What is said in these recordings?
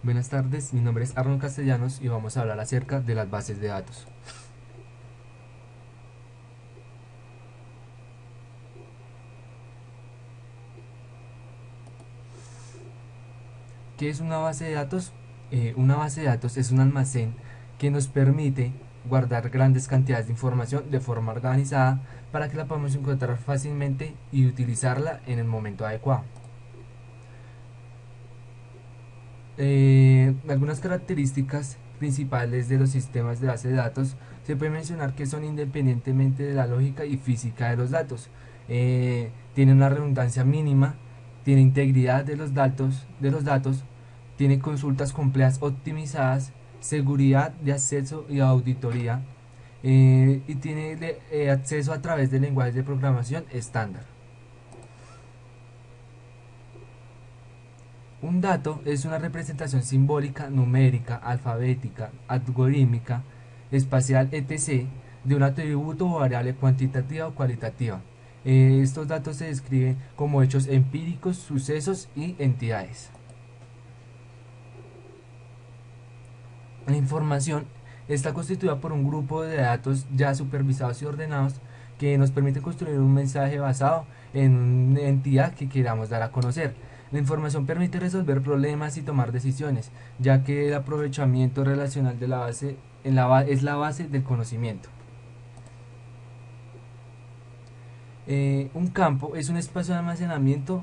Buenas tardes, mi nombre es Arnold Castellanos y vamos a hablar acerca de las bases de datos. ¿Qué es una base de datos? Una base de datos es un almacén que nos permite guardar grandes cantidades de información de forma organizada para que la podamos encontrar fácilmente y utilizarla en el momento adecuado. Algunas características principales de los sistemas de base de datos se puede mencionar que son independientemente de la lógica y física de los datos. Tienen una redundancia mínima, tiene integridad de los datos, tiene consultas complejas optimizadas, seguridad de acceso y auditoría, y tiene acceso a través de lenguajes de programación estándar. Un dato es una representación simbólica, numérica, alfabética, algorítmica, espacial, etc. de un atributo o variable cuantitativa o cualitativa. Estos datos se describen como hechos empíricos, sucesos y entidades. La información está constituida por un grupo de datos ya supervisados y ordenados que nos permiten construir un mensaje basado en una entidad que queramos dar a conocer. La información permite resolver problemas y tomar decisiones, ya que el aprovechamiento relacional de la base es la base del conocimiento. Un campo es un espacio de almacenamiento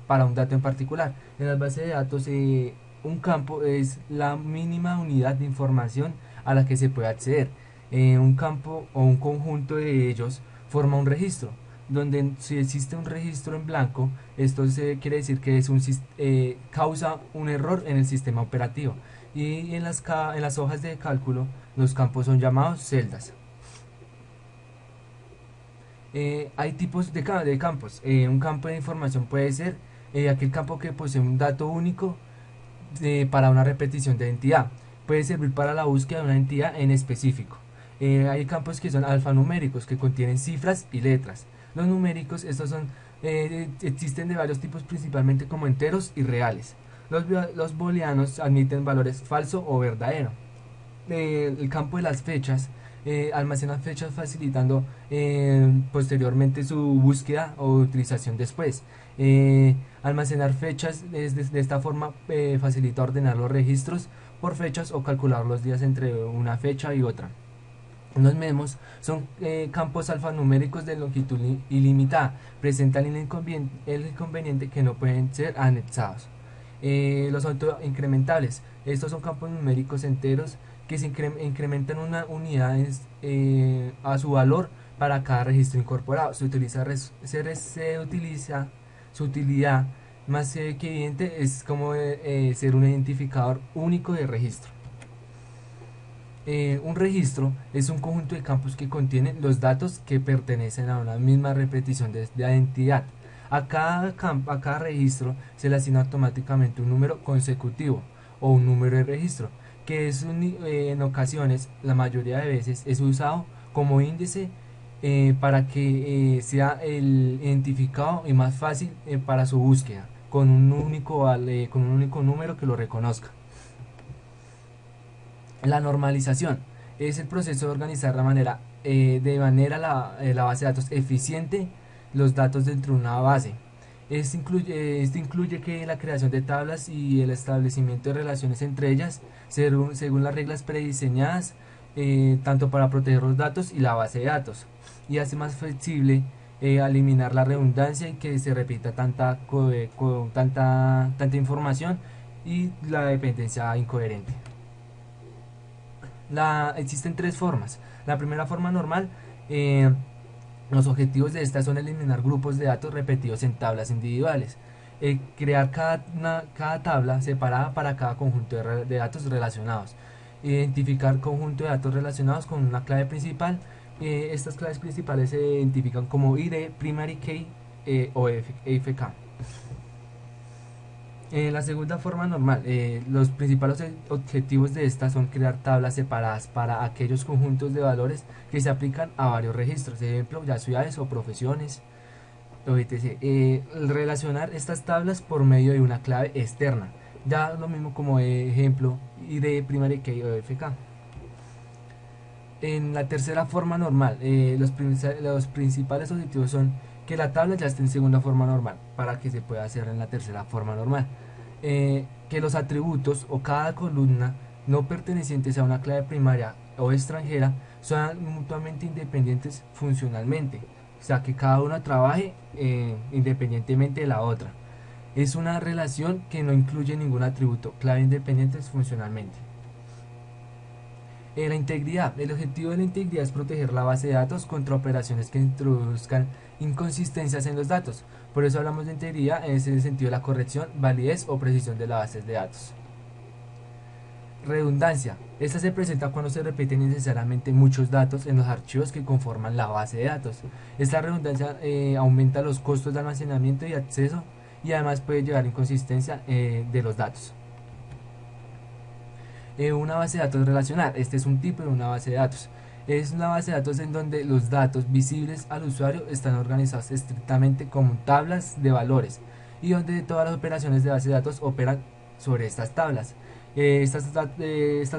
para un dato en particular. En las bases de datos, un campo es la mínima unidad de información a la que se puede acceder. Un campo o un conjunto de ellos forma un registro, donde si existe un registro en blanco, esto quiere decir que causa un error en el sistema operativo. Y en las hojas de cálculo, los campos son llamados celdas. Hay tipos de campos. Un campo de información puede ser aquel campo que posee un dato único para una repetición de entidad. Puede servir para la búsqueda de una entidad en específico. Hay campos que son alfanuméricos, que contienen cifras y letras. Los numéricos, existen de varios tipos, principalmente como enteros y reales. Los booleanos admiten valores falso o verdadero. El campo de las fechas almacena fechas facilitando posteriormente su búsqueda o utilización después. Almacenar fechas de esta forma facilita ordenar los registros por fechas o calcular los días entre una fecha y otra. Los memos son campos alfanuméricos de longitud ilimitada, presentan el inconveniente que no pueden ser anexados. Los autoincrementables, estos son campos numéricos enteros que se incrementan una unidad a su valor para cada registro incorporado. Se utiliza su utilidad más que evidente, es como ser un identificador único de registro. Un registro es un conjunto de campos que contienen los datos que pertenecen a una misma repetición de identidad. A cada registro se le asigna automáticamente un número consecutivo o un número de registro, que en ocasiones, la mayoría de veces, es usado como índice para que sea el identificado y más fácil para su búsqueda, con un único número que lo reconozca. La normalización es el proceso de organizar la base de datos eficiente los datos dentro de una base. Esto incluye que la creación de tablas y el establecimiento de relaciones entre ellas según las reglas prediseñadas, tanto para proteger los datos y la base de datos, y hace más flexible eliminar la redundancia y que se repita tanta información y la dependencia incoherente. Existen tres formas. La primera forma normal, los objetivos de esta son eliminar grupos de datos repetidos en tablas individuales, crear cada tabla separada para cada conjunto de datos relacionados, identificar conjunto de datos relacionados con una clave principal. Estas claves principales se identifican como ID, Primary Key o FK. La segunda forma normal, los principales objetivos de esta son crear tablas separadas para aquellos conjuntos de valores que se aplican a varios registros, ejemplo, ya ciudades o profesiones, o etc. Relacionar estas tablas por medio de una clave externa, Ya lo mismo como ejemplo, ID primaria key o FK. En la tercera forma normal, los principales objetivos son que la tabla ya esté en segunda forma normal para que se pueda hacer en la tercera forma normal. Que los atributos o cada columna no pertenecientes a una clave primaria o extranjera son mutuamente independientes funcionalmente. O sea, que cada una trabaje independientemente de la otra. Es una relación que no incluye ningún atributo, clave independientes funcionalmente. La integridad. El objetivo de la integridad es proteger la base de datos contra operaciones que introduzcan inconsistencias en los datos. Por eso hablamos de integridad en el sentido de la corrección, validez o precisión de las bases de datos. Redundancia. Esta se presenta cuando se repiten innecesariamente muchos datos en los archivos que conforman la base de datos. Esta redundancia aumenta los costos de almacenamiento y acceso y además puede llevar a inconsistencia de los datos. Una base de datos relacional. Este es un tipo de una base de datos. Es una base de datos en donde los datos visibles al usuario están organizados estrictamente como tablas de valores y donde todas las operaciones de base de datos operan sobre estas tablas. Estas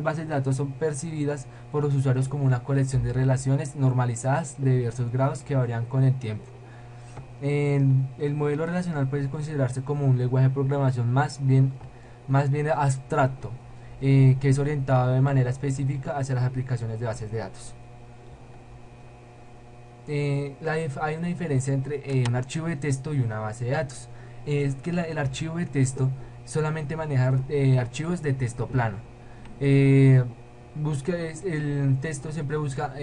bases de datos son percibidas por los usuarios como una colección de relaciones normalizadas de diversos grados que varían con el tiempo. El modelo relacional puede considerarse como un lenguaje de programación más bien abstracto, que es orientado de manera específica hacia las aplicaciones de bases de datos. Hay una diferencia entre un archivo de texto y una base de datos. Es que el archivo de texto solamente maneja archivos de texto plano. El texto siempre busca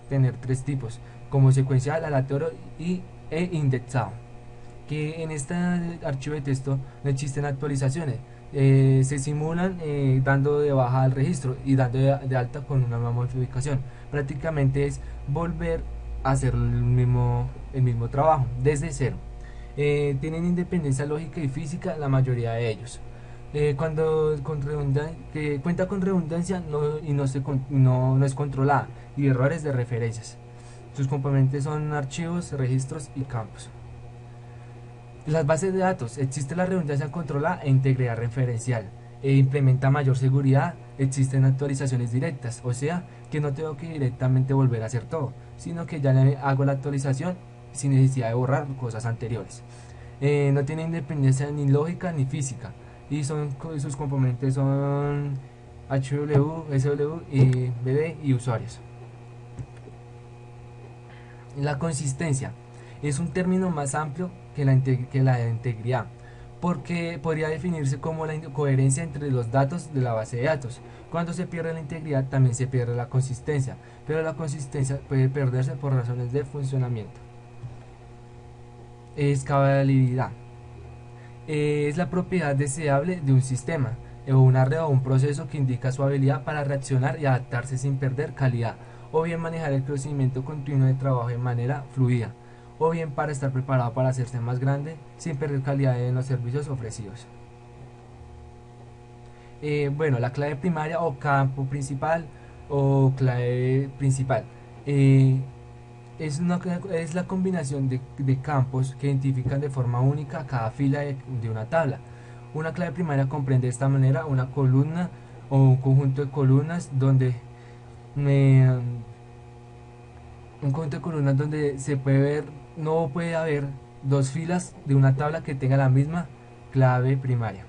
tener tres tipos, como secuencial, aleatorio e indexado. Que en este archivo de texto no existen actualizaciones, se simulan dando de baja al registro y dando de alta con una nueva modificación. Prácticamente es volver a hacer el mismo trabajo desde cero. Tienen independencia lógica y física la mayoría de ellos. Que cuenta con redundancia y no es controlada y errores de referencias. Sus componentes son archivos, registros y campos. Las bases de datos. Existe la redundancia controlada e integridad referencial. Implementa mayor seguridad. Existen actualizaciones directas. O sea, que no tengo que directamente volver a hacer todo, sino que ya le hago la actualización sin necesidad de borrar cosas anteriores. No tiene independencia ni lógica ni física. Y sus componentes son HW, SW, BD y usuarios. La consistencia es un término más amplio que la de integridad, porque podría definirse como la coherencia entre los datos de la base de datos. Cuando se pierde la integridad también se pierde la consistencia, pero la consistencia puede perderse por razones de funcionamiento. Escalabilidad es la propiedad deseable de un sistema o una red o un proceso que indica su habilidad para reaccionar y adaptarse sin perder calidad, o bien manejar el crecimiento continuo de trabajo de manera fluida, o bien para estar preparado para hacerse más grande sin perder calidad en los servicios ofrecidos. Bueno, la clave primaria o campo principal o clave principal es la combinación de campos que identifican de forma única cada fila de una tabla. Una clave primaria comprende de esta manera una columna o un conjunto de columnas donde se puede ver, no puede haber dos filas de una tabla que tenga la misma clave primaria.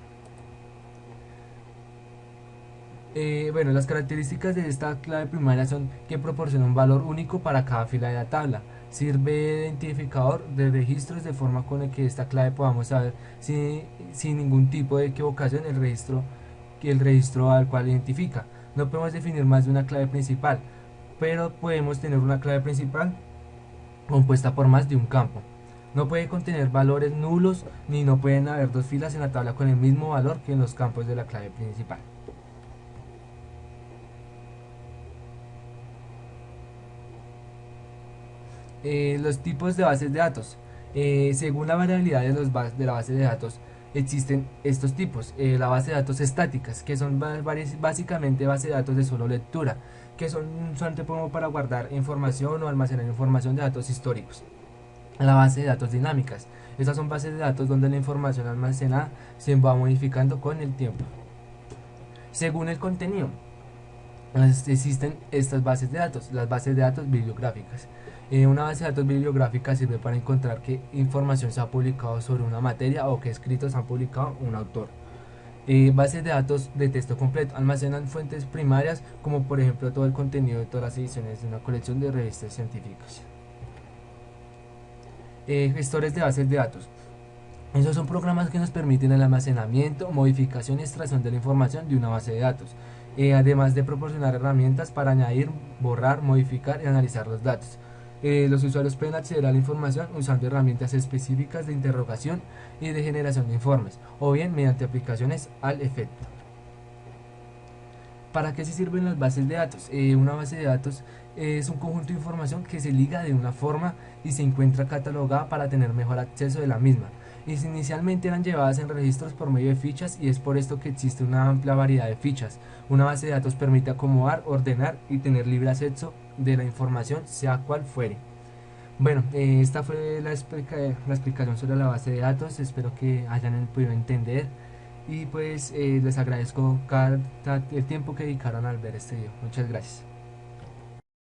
Bueno, las características de esta clave primaria son que proporciona un valor único para cada fila de la tabla. Sirve de identificador de registros de forma con que esta clave podamos saber sin ningún tipo de equivocación el registro al cual identifica. No podemos definir más de una clave principal, pero podemos tener una clave principal compuesta por más de un campo. No puede contener valores nulos ni no pueden haber dos filas en la tabla con el mismo valor que en los campos de la clave principal. Los tipos de bases de datos. Según la variabilidad de la base de datos, existen estos tipos. La base de datos estáticas, que son básicamente bases de datos de solo lectura, que son solamente como para guardar información o almacenar información de datos históricos. La base de datos dinámicas. Estas son bases de datos donde la información almacenada se va modificando con el tiempo. Según el contenido, existen estas bases de datos, las bases de datos bibliográficas. Una base de datos bibliográfica sirve para encontrar qué información se ha publicado sobre una materia o qué escritos han publicado un autor. Bases de datos de texto completo almacenan fuentes primarias como por ejemplo todo el contenido de todas las ediciones de una colección de revistas científicas. Gestores de bases de datos. Esos son programas que nos permiten el almacenamiento, modificación y extracción de la información de una base de datos, además de proporcionar herramientas para añadir, borrar, modificar y analizar los datos. Los usuarios pueden acceder a la información usando herramientas específicas de interrogación y de generación de informes, o bien mediante aplicaciones al efecto. ¿Para qué se sirven las bases de datos? Una base de datos es un conjunto de información que se liga de una forma y se encuentra catalogada para tener mejor acceso de la misma. Inicialmente eran llevadas en registros por medio de fichas y es por esto que existe una amplia variedad de fichas. Una base de datos permite acomodar, ordenar y tener libre acceso de la información, sea cual fuere. Bueno, esta fue la explicación sobre la base de datos. Espero que hayan podido entender y pues les agradezco el tiempo que dedicaron al ver este video. Muchas gracias.